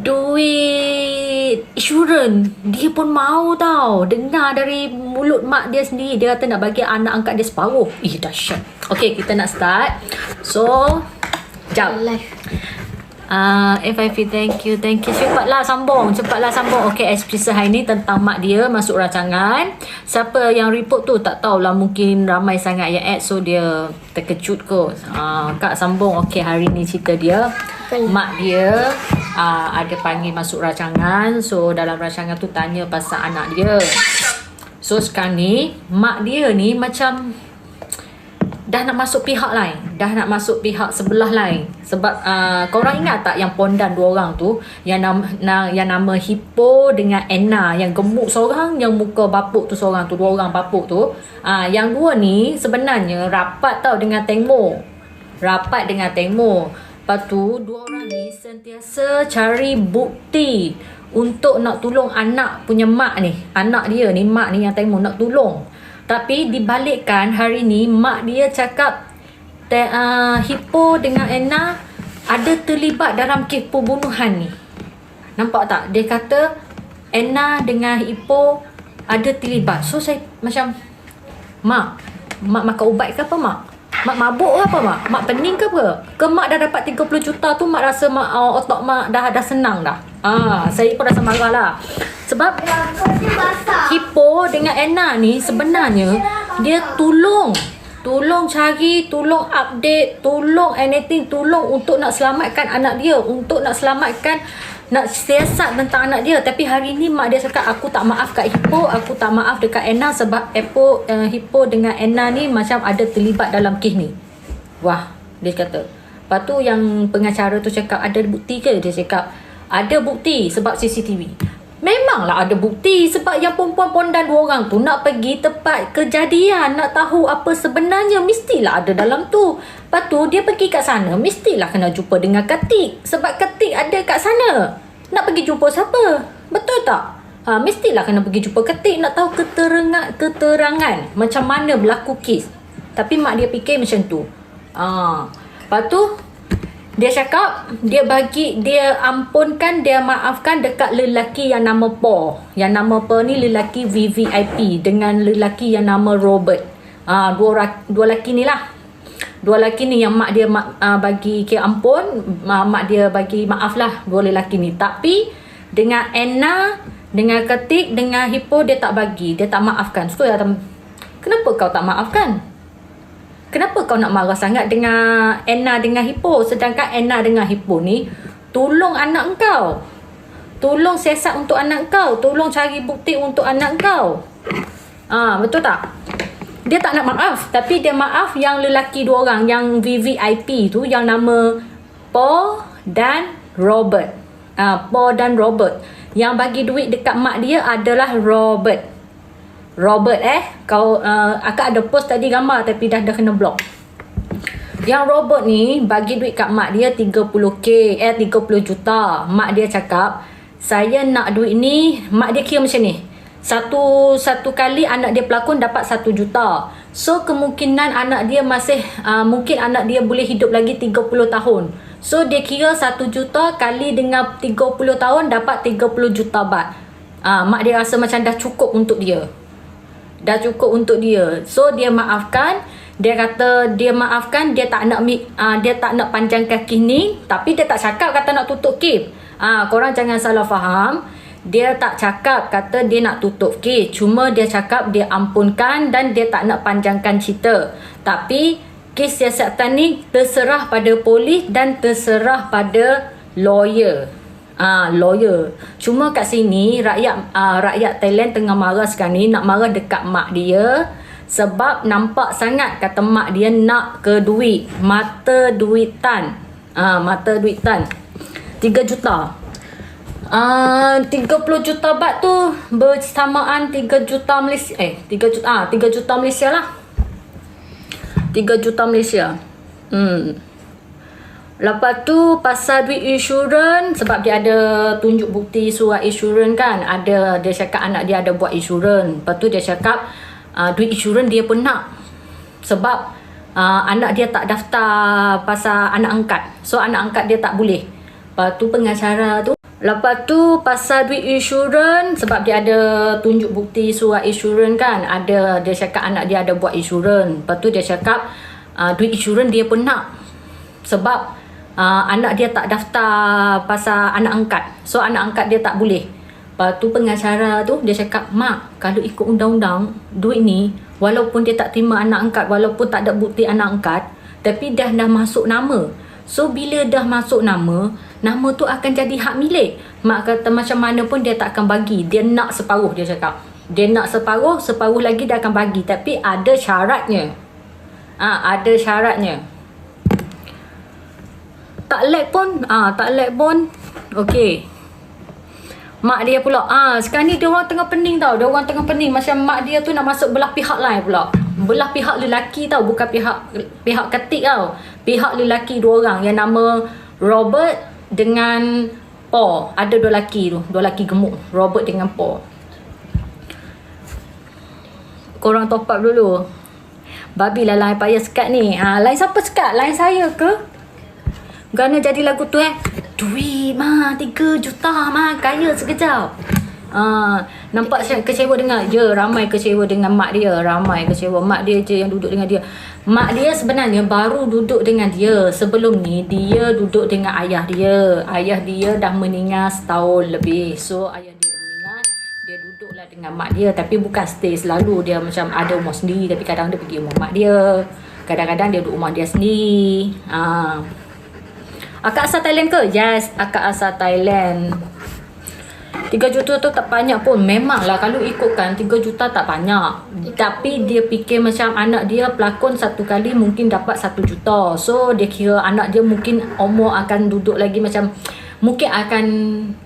duit insurans. Dia pun mau tau. Dengar dari mulut mak dia sendiri. Dia kata nak bagi anak angkat dia separuh. Dahsyat. Okay, kita nak start. So, jap. FIP, thank you. Cepatlah sambung. Okay, episode hari ni tentang mak dia masuk rancangan. Siapa yang report tu tak tahulah, mungkin ramai sangat yang add, so dia terkejut kot. Kak sambung. Okay, hari ni cerita dia, mak dia ada panggil masuk rancangan. So dalam rancangan tu tanya pasal anak dia. So sekarang ni mak dia ni macam dah nak masuk pihak lain, dah nak masuk pihak sebelah lain. Sebab korang ingat tak yang pondan dua orang tu, yang nama Hippo dengan Anna, yang gemuk seorang, yang muka bapuk tu seorang tu, dua orang bapuk tu. Yang dua ni sebenarnya rapat tau dengan Tengmo. Lepas tu dua orang ni sentiasa cari bukti untuk nak tolong anak punya mak ni. Anak dia ni, mak ni yang Tengmo nak tolong. Tapi dibalikkan hari ni mak dia cakap Hippo dengan Anna ada terlibat dalam kes pembunuhan ni. Nampak tak? Dia kata Anna dengan Hippo ada terlibat. So saya macam, Mak makan ubat ke apa mak? Mak mabuk ke apa mak? Mak pening ke apa? Ke mak dah dapat 30 juta tu mak rasa otak mak dah senang dah. Saya pun rasa marah lah. Sebab Hippo dengan Anna ni sebenarnya dia tolong cari, tolong update, tolong anything, tolong untuk nak selamatkan anak dia, untuk nak selamatkan, nak siasat tentang anak dia. Tapi hari ni mak dia cakap, aku tak maaf kat Hippo, aku tak maaf dekat Anna sebab Hippo dengan Anna ni macam ada terlibat dalam kes ni. Wah, dia kata. Lepas tu yang pengacara tu cakap, ada bukti ke? Dia cakap ada bukti sebab CCTV. Memanglah ada bukti sebab yang perempuan pondan dua orang tu nak pergi tempat kejadian, nak tahu apa sebenarnya, mestilah ada dalam tu. Lepas tu dia pergi kat sana, mestilah kena jumpa dengan Ketik sebab Ketik ada kat sana. Nak pergi jumpa siapa? Betul tak? Mestilah kena pergi jumpa Ketik, nak tahu keterangan macam mana berlaku kes. Tapi mak dia fikir macam tu. Lepas tu dia cakap dia ampunkan, dia maafkan dekat lelaki yang nama Po. Yang nama Po ni lelaki VVIP dengan lelaki yang nama Robert. Dua lelaki ni lah. Dua lelaki ni yang mak dia bagi kira ampun, mak dia bagi maaf lah dua lelaki ni. Tapi dengan Anna, dengan Ketik, dengan Hippo dia tak bagi, dia tak maafkan. So kenapa kau tak maafkan? Kenapa kau nak marah sangat dengan Anna dengan Hippo? Sedangkan Anna dengan Hippo ni tolong anak kau, tolong siasat untuk anak kau, tolong cari bukti untuk anak kau. Betul tak? Dia tak nak maaf, tapi dia maaf yang lelaki dua orang, yang VVIP tu, yang nama Po dan Robert. Po dan Robert. Yang bagi duit dekat mak dia adalah Robert. Kau akak ada post tadi gambar tapi dah kena block. Yang Robert ni bagi duit kat mak dia 30 juta. Mak dia cakap, saya nak duit ni. Mak dia kira macam ni, satu kali anak dia pelakon dapat 1 juta. So kemungkinan anak dia masih mungkin anak dia boleh hidup lagi 30 tahun. So dia kira 1 juta kali dengan 30 tahun dapat 30 juta baht. Mak dia rasa macam dah cukup untuk dia. So dia maafkan. Dia kata dia maafkan, dia tak nak panjangkan kes ni. Tapi dia tak cakap kata nak tutup kes. Korang jangan salah faham. Dia tak cakap kata dia nak tutup kes. Cuma dia cakap dia ampunkan dan dia tak nak panjangkan cerita. Tapi kes siasatan ni terserah pada polis dan terserah pada lawyer. Cuma kat sini rakyat Thailand tengah marah sekarang ni, nak marah dekat mak dia sebab nampak sangat kata mak dia nak ke duit, mata duitan 3 juta. 30 juta baht tu bersamaan 3 juta Malaysia. 3 juta Malaysia lah. 3 juta Malaysia. Lepas tu pasal duit insurans, sebab dia ada tunjuk bukti surat insurans kan. Dia cakap anak dia ada buat insurans. Lepas tu dia cakap duit insurans dia pun nak. Sebab anak dia tak daftar pasal anak angkat. So anak angkat dia tak boleh. Lepas tu pengacara tu Lepas tu pasal duit insurans, sebab dia ada tunjuk bukti surat insurans kan. Dia cakap anak dia ada buat insurans. Lepas tu dia cakap duit insurans dia pun nak. Sebab anak dia tak daftar pasal anak angkat. So anak angkat dia tak boleh. Lepas tu pengacara tu dia cakap, mak, kalau ikut undang-undang, duit ni walaupun dia tak terima anak angkat, walaupun tak ada bukti anak angkat, tapi dah masuk nama. So bila dah masuk nama tu akan jadi hak milik. Mak kata macam mana pun dia tak akan bagi. Dia nak separuh, dia cakap. Dia nak separuh lagi dia akan bagi. Tapi ada syaratnya. Ada syaratnya. Tak lag pun. Okey. Mak dia pula, sekarang ni dia orang tengah pening tau. Dia orang tengah pening. Macam mak dia tu nak masuk belah pihak lain pula. Belah pihak lelaki tau. Bukan pihak ketik tau. Pihak lelaki 2 orang. Yang nama Robert dengan Paul. Ada 2 lelaki tu. 2 lelaki gemuk. Robert dengan Paul. Korang top up dulu. Babi lah line payah sekat ni. Line siapa sekat? Line saya ke? Gana jadi lagu tu duit mah 3 juta mah kaya sekejap. Nampak kecewa dengan ramai kecewa dengan mak dia. Ramai kecewa. Mak dia je yang duduk dengan dia. Mak dia sebenarnya baru duduk dengan dia. Sebelum ni dia duduk dengan ayah dia. Ayah dia dah meninggal setahun lebih. So ayah dia dah meninggal, dia duduklah dengan mak dia. Tapi bukan stay selalu. Dia macam ada rumah sendiri. Tapi kadang dia pergi rumah mak dia. Kadang-kadang dia duduk rumah dia sendiri. Akak asal Thailand ke? Yes, akak asal Thailand. 3 juta tu tak banyak pun. Memanglah kalau ikutkan 3 juta tak banyak. Tapi dia fikir macam anak dia pelakon satu kali mungkin dapat 1 juta. So dia kira anak dia mungkin umur akan duduk lagi macam, mungkin akan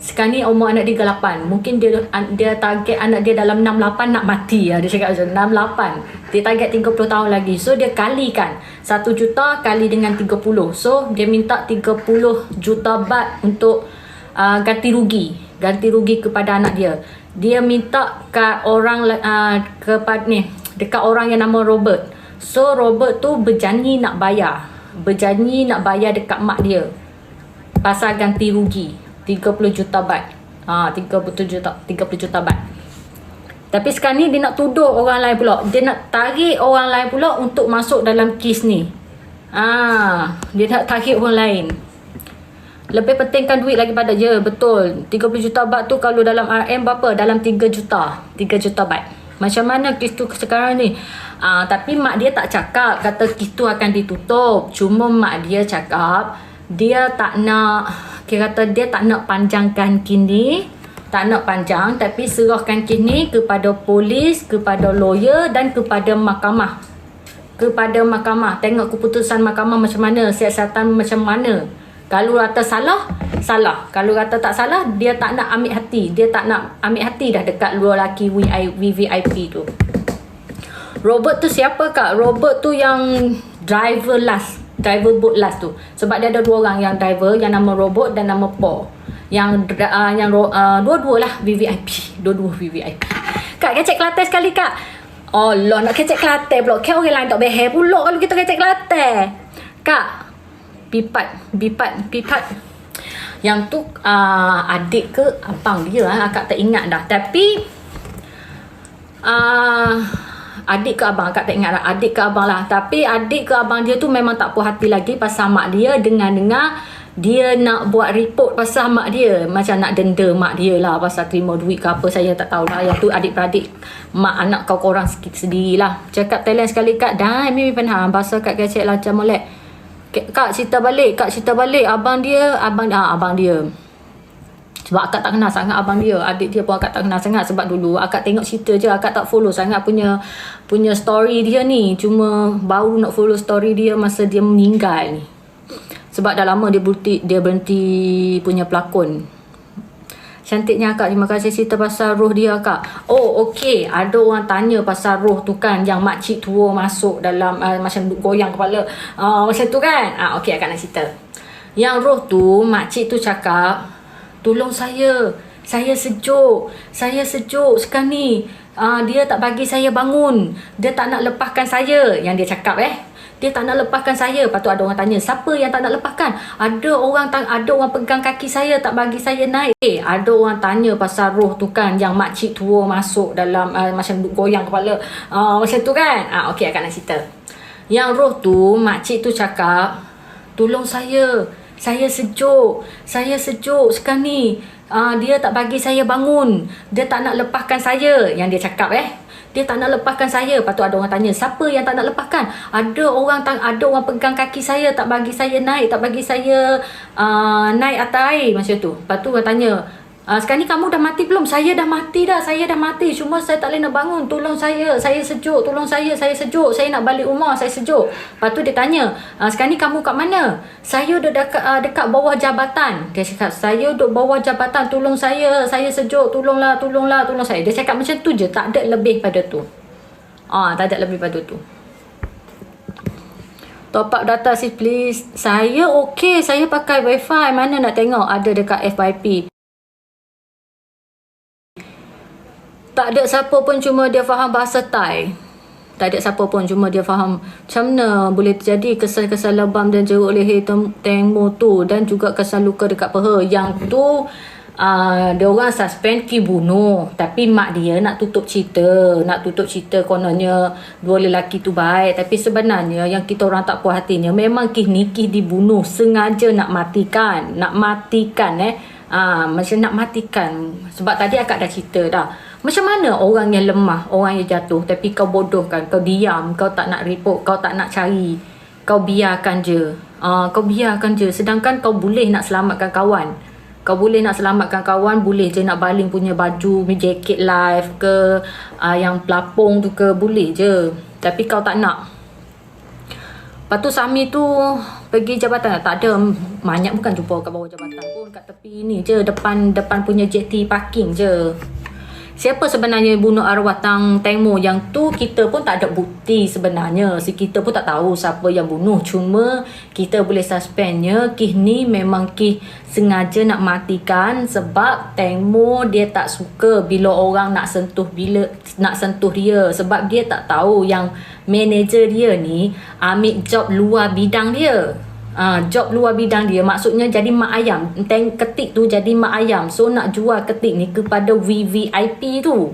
sekarang ni umur anak dia 8. Mungkin dia target anak dia dalam 68 nak mati lah. Dia cakap macam 68. Dia target 30 tahun lagi. So dia kalikan 1 juta kali dengan 30. So dia minta 30 juta baht untuk ganti rugi. Ganti rugi kepada anak dia. Dia minta kat orang dekat orang yang nama Robert. So Robert tu berjanji nak bayar. Dekat mak dia. Pasal ganti rugi 30 juta baht. 30 juta baht. Tapi sekarang ni dia nak tuduh orang lain pula. Dia nak tarik orang lain pula untuk masuk dalam kes ni. Dia nak tarik orang lain. Lebih pentingkan duit lagi pada dia. Betul. 30 juta baht tu kalau dalam RM berapa? Dalam 3 juta. 3 juta baht. Macam mana kes tu sekarang ni? Tapi mak dia tak cakap kata kes tu akan ditutup. Cuma mak dia cakap dia tak nak, kata dia tak nak panjangkan kini. Tak nak panjang, tapi serahkan kini kepada polis, kepada lawyer dan kepada mahkamah. Tengok keputusan mahkamah macam mana, siasatan macam mana. Kalau kata salah, salah. Kalau kata tak salah, dia tak nak ambil hati. Dia tak nak ambil hati dah dekat dua lelaki VVIP tu. Robert tu siapa kak? Robert tu yang driver boat last tu. Sebab dia ada 2 orang yang driver, yang nama Robert dan nama Paul. Yang dua-dua lah VVIP. Dua-dua VVIP. Kak kecek Kelantan sekali kak. Allah, nak kecek Kelantan pula. Kau orang lain tak behel pula kalau kita kecek Kelantan. Kak, Pipat. Yang tu adik ke abang dia akak tak ingat dah. Tapi adik ke abang, akak tak ingat dah. Adik ke abang lah. Tapi adik ke abang dia tu memang tak puas hati lagi pasal mak dia. Dengar dia nak buat report pasal mak dia. Macam nak denda mak dia lah pasal terima duit ke apa, saya tak tahu lah. Yang tu adik-beradik mak anak korang sendiri lah. Cakap Thailand sekali kak. Dah Mimi pernah bahasa kat kecek lah macam molek. Kak cerita balik. Abang dia. Sebab akak tak kenal sangat abang dia. Adik dia pun akak tak kenal sangat. Sebab dulu akak tengok cerita je. Akak tak follow sangat punya story dia ni. Cuma baru nak follow story dia masa dia meninggal ni. Sebab dah lama dia berhenti punya pelakon. Cantiknya akak. Terima kasih cerita pasal roh dia kak. Oh okey. Ada orang tanya pasal roh tu kan. Yang makcik tua masuk dalam macam goyang kepala. Macam tu kan. Okey akak nak cerita. Yang roh tu makcik tu cakap, tolong saya sejuk sekarang ni. Dia tak bagi saya bangun. Dia tak nak lepaskan saya. Yang dia cakap Dia tak nak lepaskan saya. Lepas tu ada orang tanya, siapa yang tak nak lepaskan? Ada orang pegang kaki saya, tak bagi saya naik. Ada orang tanya pasal roh tu kan, yang makcik tua masuk dalam macam goyang kepala, macam tu kan. Okey, akak nak cerita. Yang roh tu, makcik tu cakap, tolong saya sejuk sekarang ni. Dia tak bagi saya bangun, dia tak nak lepaskan saya. Yang dia cakap dia tak nak lepaskan saya. Lepas tu ada orang tanya, siapa yang tak nak lepaskan? Ada orang pegang kaki saya, tak bagi saya naik, tak bagi saya naik atas air, macam tu. Lepas tu orang tanya, sekarang ni kamu dah mati belum? Saya dah mati. Cuma saya tak boleh nak bangun. Tolong saya sejuk. Tolong saya sejuk. Saya nak balik rumah, saya sejuk. Lepas tu dia tanya, sekarang ni kamu kat mana? Saya duduk dekat bawah jabatan. Dia cakap, saya duduk bawah jabatan. Tolong saya sejuk. Tolonglah saya. Dia cakap macam tu je, tak ada lebih pada tu. Tak ada lebih pada tu. Top up data sis please. Saya okey, saya pakai wifi. Mana nak tengok? Ada dekat FYP. Tak ada siapa pun, cuma dia faham bahasa Thai. Tak ada siapa pun, cuma dia faham. Macam mana boleh terjadi kesan-kesan lebam dan jeruk leher Tengmo tu, dan juga kesan luka dekat peha. Yang tu dia orang suspend Ki bunuh, tapi mak dia nak tutup cerita kononnya dua lelaki tu baik. Tapi sebenarnya yang kita orang tak puas hatinya, memang Ki dibunuh, sengaja nak matikan. Macam nak matikan. Sebab tadi akak dah cerita dah, macam mana orang yang lemah, orang yang jatuh, tapi kau bodohkan, kau diam, kau tak nak report, kau tak nak cari, kau biarkan je. Sedangkan kau boleh nak selamatkan kawan. Boleh je nak baling punya baju, jaket live ke, yang pelapung tu ke, boleh je. Tapi kau tak nak. Lepas tu Sami tu pergi jabatan, tak ada, banyak bukan jumpa kat bawah jabatan pun, kat tepi ni je, depan punya JT parking je. Siapa sebenarnya bunuh arwah Tengmo? Yang tu kita pun tak ada bukti sebenarnya. Kita pun tak tahu siapa yang bunuh. Cuma kita boleh suspendnya, Ki ni memang Ki sengaja nak matikan. Sebab Tengmo dia tak suka bila orang nak sentuh dia. Sebab dia tak tahu yang manager dia ni ambil job luar bidang dia. Job luar bidang dia, maksudnya jadi mak ayam. Ketik tu jadi mak ayam. So nak jual ketik ni kepada VVIP tu.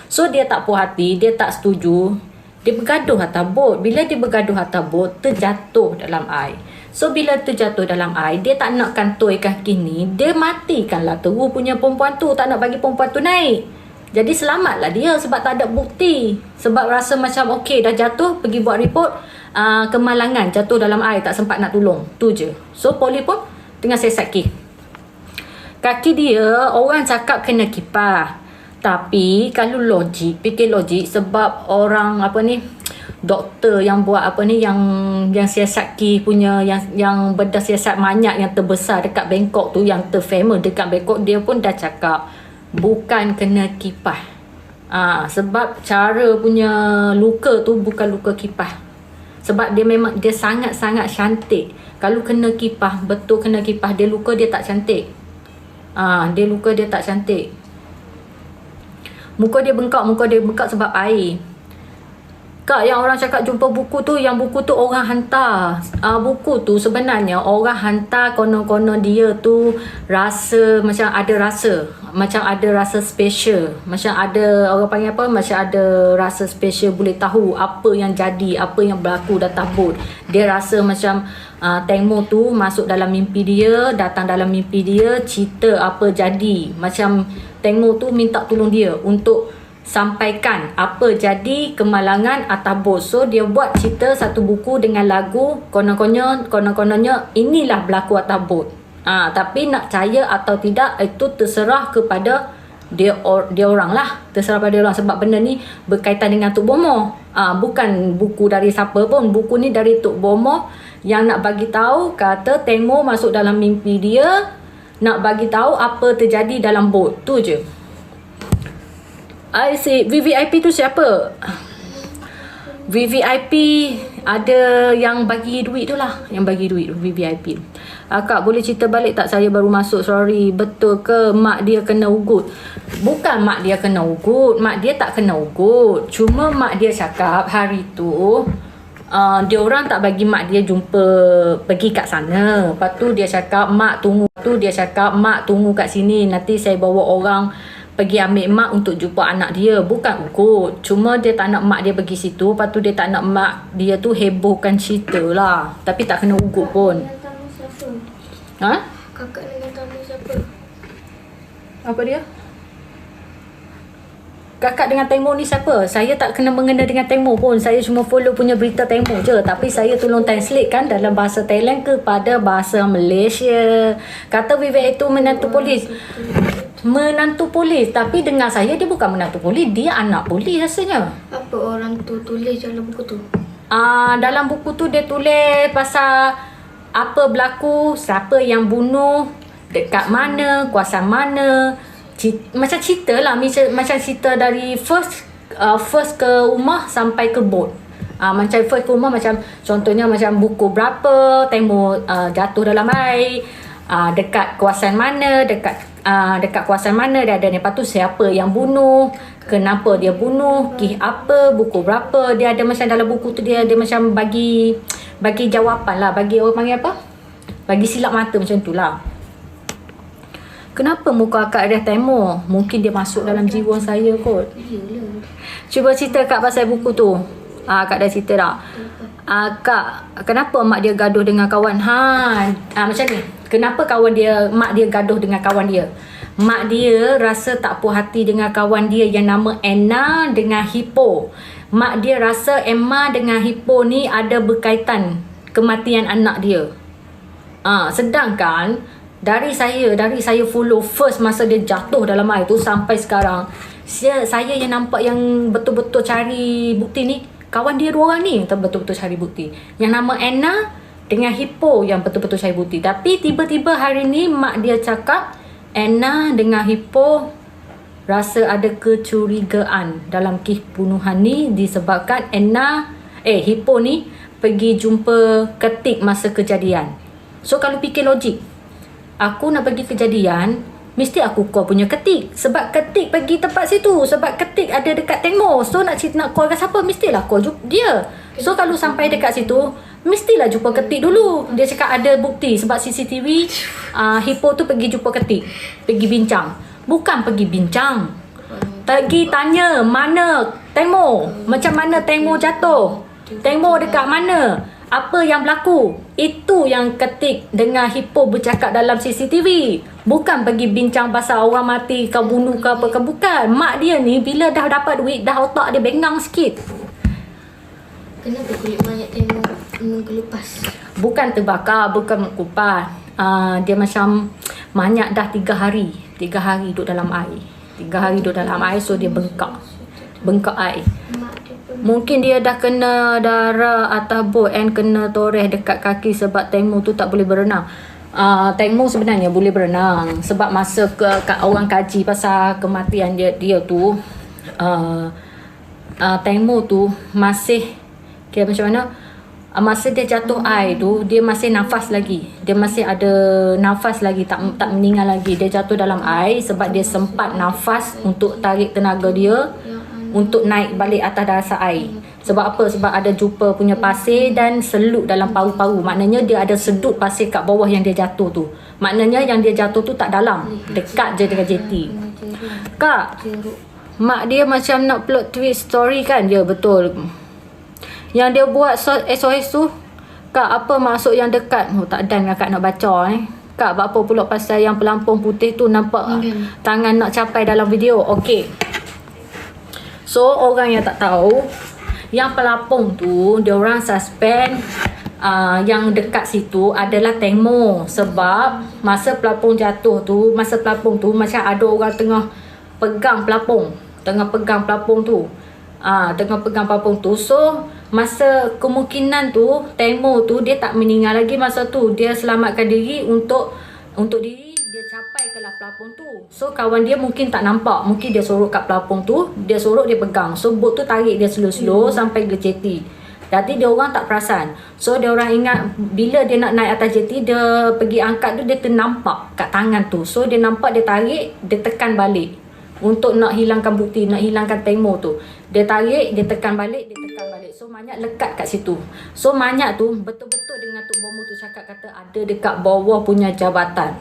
So dia tak puas hati, dia tak setuju. Dia bergaduh atas bot. Bila dia bergaduh atas bot, terjatuh dalam air. So bila terjatuh dalam air, dia tak nak kantoikan kini, dia matikanlah terus punya perempuan tu, tak nak bagi perempuan tu naik. Jadi selamatlah dia sebab tak ada bukti. Sebab rasa macam okey, dah jatuh, pergi buat report, kemalangan, jatuh dalam air, tak sempat nak tolong. Tu je. So poli pun tengah siasat kaki dia, orang cakap kena kipas. Tapi kalau fikir logik, sebab orang doktor yang buat yang siasat punya, yang bedah siasat manyak yang terbesar dekat Bangkok tu, yang terfamous dekat Bangkok, dia pun dah cakap bukan kena kipas. Sebab cara punya luka tu bukan luka kipas. Sebab dia sangat-sangat cantik. Kalau kena kipas, betul kena kipas, dia luka dia tak cantik. Muka dia bengkak sebab air. Kak, yang orang cakap jumpa buku tu, yang buku tu orang hantar. Buku tu sebenarnya orang hantar, konon-konon dia tu macam ada rasa special. Macam ada, orang panggil apa, macam ada rasa special, boleh tahu apa yang jadi, apa yang berlaku datang bot. Dia rasa macam Tengmo tu masuk dalam mimpi dia, datang dalam mimpi dia, cerita apa jadi. Macam Tengmo tu minta tolong dia untuk sampaikan apa jadi kemalangan atas bot. So dia buat cerita satu buku dengan lagu, konon-kononnya inilah berlaku atas bot. Tapi nak percaya atau tidak, itu terserah kepada dia orang lah. Terserah pada dia orang. Sebab benda ni berkaitan dengan Tok Bomoh. Bukan buku dari siapa pun. Buku ni dari Tok Bomoh yang nak bagi tahu, kata Tengmo masuk dalam mimpi dia, nak bagi tahu apa terjadi dalam bot. Tu je. I say VVIP tu siapa? VVIP Ada yang bagi duit tu lah, yang bagi duit tu, VVIP. Kak boleh cerita balik tak, saya baru masuk, sorry. Betul ke mak dia kena ugut? Bukan mak dia kena ugut, mak dia tak kena ugut. Cuma mak dia cakap hari tu dia orang tak bagi mak dia jumpa pergi kat sana. Lepas tu dia cakap mak tunggu kat sini, nanti saya bawa orang pergi ambil mak untuk jumpa anak dia. Bukan ugut, cuma dia tak nak mak dia pergi situ. Lepas tu dia tak nak mak dia tu hebohkan cerita lah. Tapi tak kena ugut pun. Tamu siapa? Ha? Kakak dengan tamu siapa? Apa dia? Kakak dengan Temo ni siapa? Saya tak kena mengena dengan Temo pun. Saya cuma follow punya berita Temo je. Tapi saya tolong translate kan dalam bahasa Thailand kepada bahasa Malaysia. Kata Vivek itu menantu polis. Menantu polis. Tapi dengar saya dia bukan menantu polis. Dia anak polis rasanya. Apa orang tu tulis dalam buku tu? Dalam buku tu dia tulis pasal apa berlaku, siapa yang bunuh, dekat mana, kuasa mana. Macam cerita lah, macam cerita dari first ke rumah sampai ke boat. Macam first ke rumah, macam contohnya macam buku berapa, Temo jatuh dalam air, dekat kawasan mana, dekat kawasan mana dia ada ni. Lepas tu siapa yang bunuh, kenapa dia bunuh, kisah apa, buku berapa. Dia ada macam dalam buku tu dia ada macam bagi jawapan lah, bagi orang panggil apa, bagi silap mata macam tu lah. Kenapa muka akak ada Temo? Mungkin dia masuk dalam jiwa saya kot. Iyalah. Cuba cerita kak pasal buku tu. Kak dah cerita tak? Kak, kenapa mak dia gaduh dengan kawan? Macam ni. Kenapa mak dia gaduh dengan kawan dia? Mak dia rasa tak puas hati dengan kawan dia yang nama Anna dengan Hippo. Mak dia rasa Emma dengan Hippo ni ada berkaitan kematian anak dia. Sedangkan dari saya follow first masa dia jatuh dalam air tu sampai sekarang, saya yang nampak yang betul-betul cari bukti ni, kawan dia dua orang ni betul-betul cari bukti. Yang nama Anna dengan Hippo yang betul-betul cari bukti. Tapi tiba-tiba hari ni mak dia cakap Anna dengan Hippo rasa ada kecurigaan dalam kes pembunuhan ni disebabkan Hippo ni pergi jumpa Ketik masa kejadian. So kalau fikir logik, aku nak pergi kejadian, mesti aku call punya Ketik. Sebab Ketik pergi tempat situ. Sebab Ketik ada dekat Temo. So nak call ke siapa, mestilah call dia. So kalau sampai dekat situ, mestilah jumpa Ketik dulu. Dia cakap ada bukti. Sebab CCTV, Hippo tu pergi jumpa Ketik, pergi bincang. Bukan pergi bincang, pergi tanya mana Temo, macam mana Temo jatuh, Temo dekat mana, apa yang berlaku. Itu yang Ketik dengan Hippo bercakap dalam CCTV. Bukan pergi bincang pasal orang mati, kau bunuh ke apa ke. Bukan. Mak dia ni bila dah dapat duit, dah otak dia bengang sikit. Kenapa kulit mayat Temo mengkelupas? Bukan terbakar, bukan kupas. Dia macam mayat dah 3 hari duduk dalam air. 3 hari duduk dalam air, so dia bengkak air. Mungkin dia dah kena darah atas bot and kena toreh dekat kaki sebab Temo tu tak boleh berenang. Temo sebenarnya boleh berenang sebab masa orang kaji pasal kematian dia tu, Temo tu masih kira macam mana, masa dia jatuh air tu dia masih nafas lagi. Dia masih ada nafas lagi, tak meninggal lagi. Dia jatuh dalam air sebab dia sempat nafas untuk tarik tenaga dia untuk naik balik atas dasar air. Sebab apa? Sebab ada jumpa punya pasir dan selut dalam paru-paru. Maknanya dia ada sedut pasir kat bawah yang dia jatuh tu. Maknanya yang dia jatuh tu tak dalam, dekat je dengan jeti. Kak, mak dia macam nak plot twist story kan? Ya, betul. Yang dia buat SOS tu, Kak, apa maksud yang dekat? Tak dan kakak nak baca Kak, apa pula pasal yang pelampung putih tu nampak tangan nak capai dalam video? Okey. So, orang yang tak tahu, yang pelampung tu, dia orang suspend yang dekat situ adalah Temo. Sebab masa pelampung jatuh tu, macam ada orang tengah pegang pelampung. Tengah pegang pelampung tu. So, masa kemungkinan tu, Temo tu dia tak meninggal lagi masa tu. Dia selamatkan diri untuk diri dia capai ke lah pelampung tu. So kawan dia mungkin tak nampak, mungkin dia sorok kat pelampung tu, dia sorok, dia pegang. So bot tu tarik dia slow-slow sampai ke jeti. Jadi dia orang tak perasan. So dia orang ingat bila dia nak naik atas jeti, dia pergi angkat tu, dia ternampak kat tangan tu. So dia nampak, dia tarik, dia tekan balik untuk nak hilangkan bukti, nak hilangkan Temo tu. Dia tarik, dia tekan balik, dia tekan balik. So Manyak lekat kat situ. So Manyak tu betul-betul dengan Tok Bomo tu cakap, kata ada dekat bawah punya jabatan.